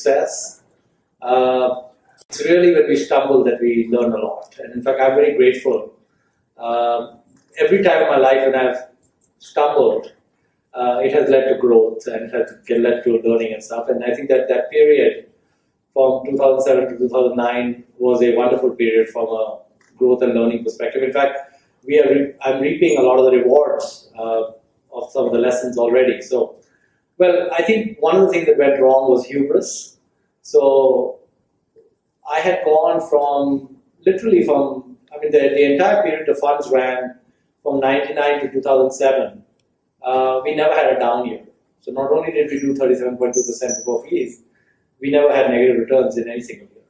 success. It's really when we stumble that we learn a lot. And in fact, I'm very grateful. Every time in my life when I've stumbled, it has led to growth and it has led to learning and stuff. And I think that that period from 2007 to 2009 was a wonderful period from a growth and learning perspective. In fact, I'm reaping a lot of the rewards of some of the lessons already. So, well, I think one of the things that went wrong was hubris. So I had gone the entire period the funds ran from 99 to 2007. We never had a down year. So not only did we do 37.2% before fees, we never had negative returns in any single year,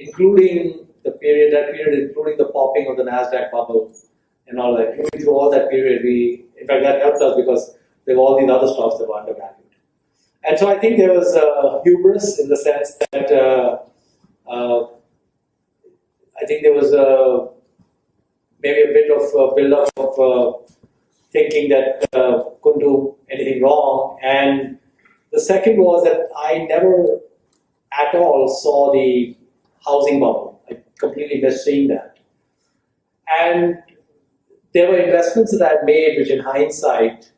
including including the popping of the NASDAQ bubble and all that. Including through all that period, in fact, that helped us because there were all these other stocks that were undervalued. And so I think there was hubris in the sense that I think there was maybe a bit of build-up of thinking that couldn't do anything wrong. And the second was that I never at all saw the housing bubble. I completely missed seeing that. And there were investments that I had made, which in hindsight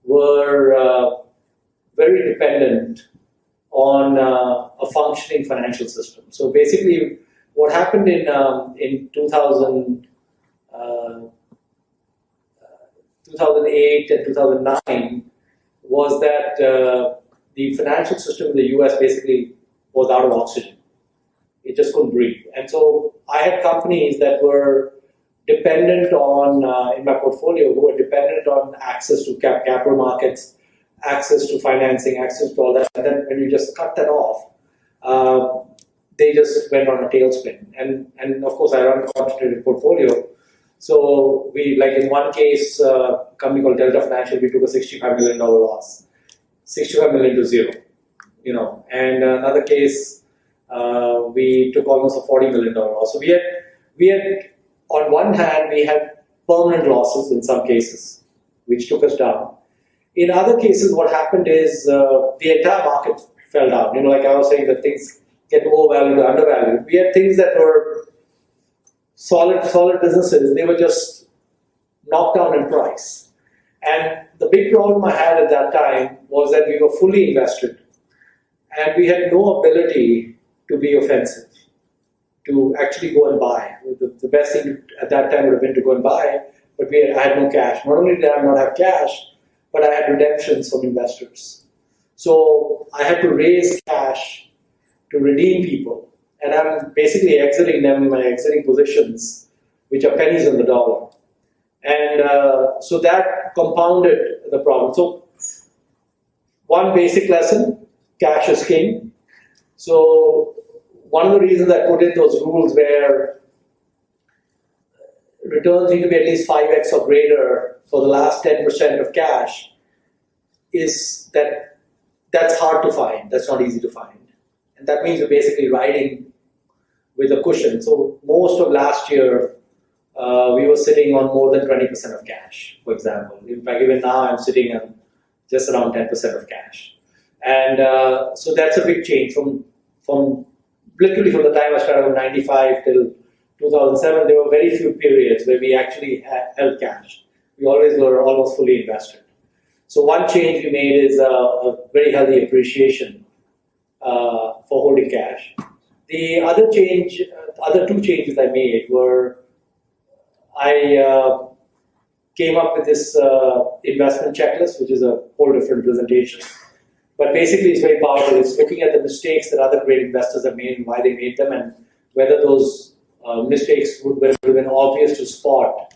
were very dependent on a functioning financial system. So basically, what happened in 2008 and 2009 was that the financial system in the US basically was out of oxygen. It just couldn't breathe. And so I had companies that were dependent on, in my portfolio, who were dependent on access to capital markets, access to financing, access to all that. And then when you just cut that off, they just went on a tailspin. And of course, I run a concentrated portfolio. So we, like in one case, a company called Delta Financial, we took a $65 million loss, 65 million to zero, and another case, we took almost a $40 million loss. So we had, on one hand, we had permanent losses in some cases, which took us down. In other cases, what happened is the entire market fell down. Like I was saying, that things get overvalued or undervalued. We had things that were solid businesses. They were just knocked down in price. And the big problem I had at that time was that we were fully invested and we had no ability to be offensive, to actually go and buy. The best thing at that time would have been to go and buy, but I had no cash. Not only did I not have cash, but I had redemptions from investors. So I had to raise cash to redeem people. And I'm basically exiting positions, which are pennies on the dollar. And so that compounded the problem. So one basic lesson, cash is king. So one of the reasons I put in those rules where returns need to be at least 5x or greater for the last 10% of cash is that's hard to find. That's not easy to find. And that means you're basically riding with a cushion. So most of last year, we were sitting on more than 20% of cash, for example. In fact, even now I'm sitting on just around 10% of cash. And so that's a big change from literally from the time I started in 95 till 2007, there were very few periods where we actually held cash. We always were almost fully invested. So one change we made is a very healthy appreciation for holding cash. The other two changes I made were I came up with this investment checklist, which is a whole different presentation. But basically, it's very powerful. It's looking at the mistakes that other great investors have made and why they made them, and whether those mistakes would have been obvious to spot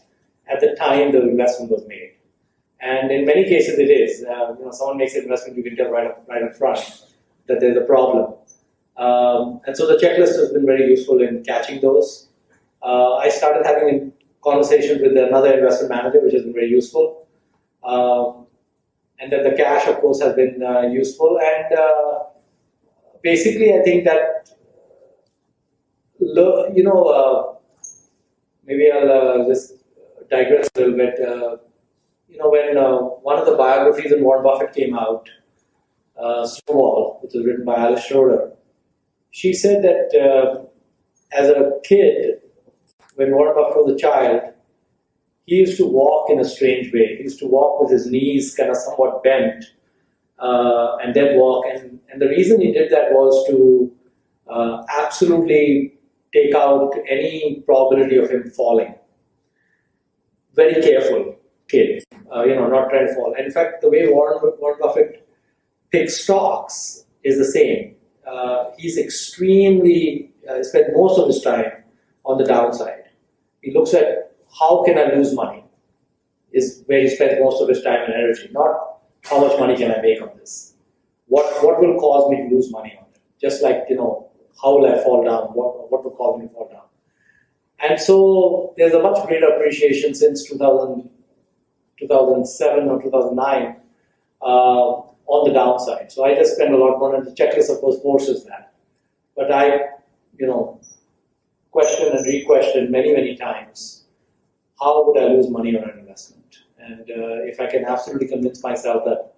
at the time the investment was made. And in many cases, it is. Someone makes an investment, you can tell right up front that there's a problem. And so the checklist has been very useful in catching those. I started having conversations with another investment manager, which has been very useful. And then the cash, of course, has been useful. And basically, I think that, maybe I'll just digress a little bit. When one of the biographies of Warren Buffett came out, Snowball, which was written by Alice Schroeder. She said that as a kid, when Warren Buffett was a child, he used to walk in a strange way. He used to walk with his knees kind of somewhat bent and then walk. And the reason he did that was to absolutely take out any probability of him falling. Very careful kid, not trying to fall. And in fact, the way Warren Buffett picks stocks is the same. He's extremely, spent most of his time on the downside. He looks at how can I lose money is where he spends most of his time and energy, not how much money can I make on this. What will cause me to lose money on it? Just like, how will I fall down? What will cause me to fall down? And so there's a much greater appreciation since 2007 or 2009 on the downside. So I just spend a lot more, and the checklist, of course, forces that. But I, question and re-question many, many times, how would I lose money on an investment? And if I can absolutely convince myself that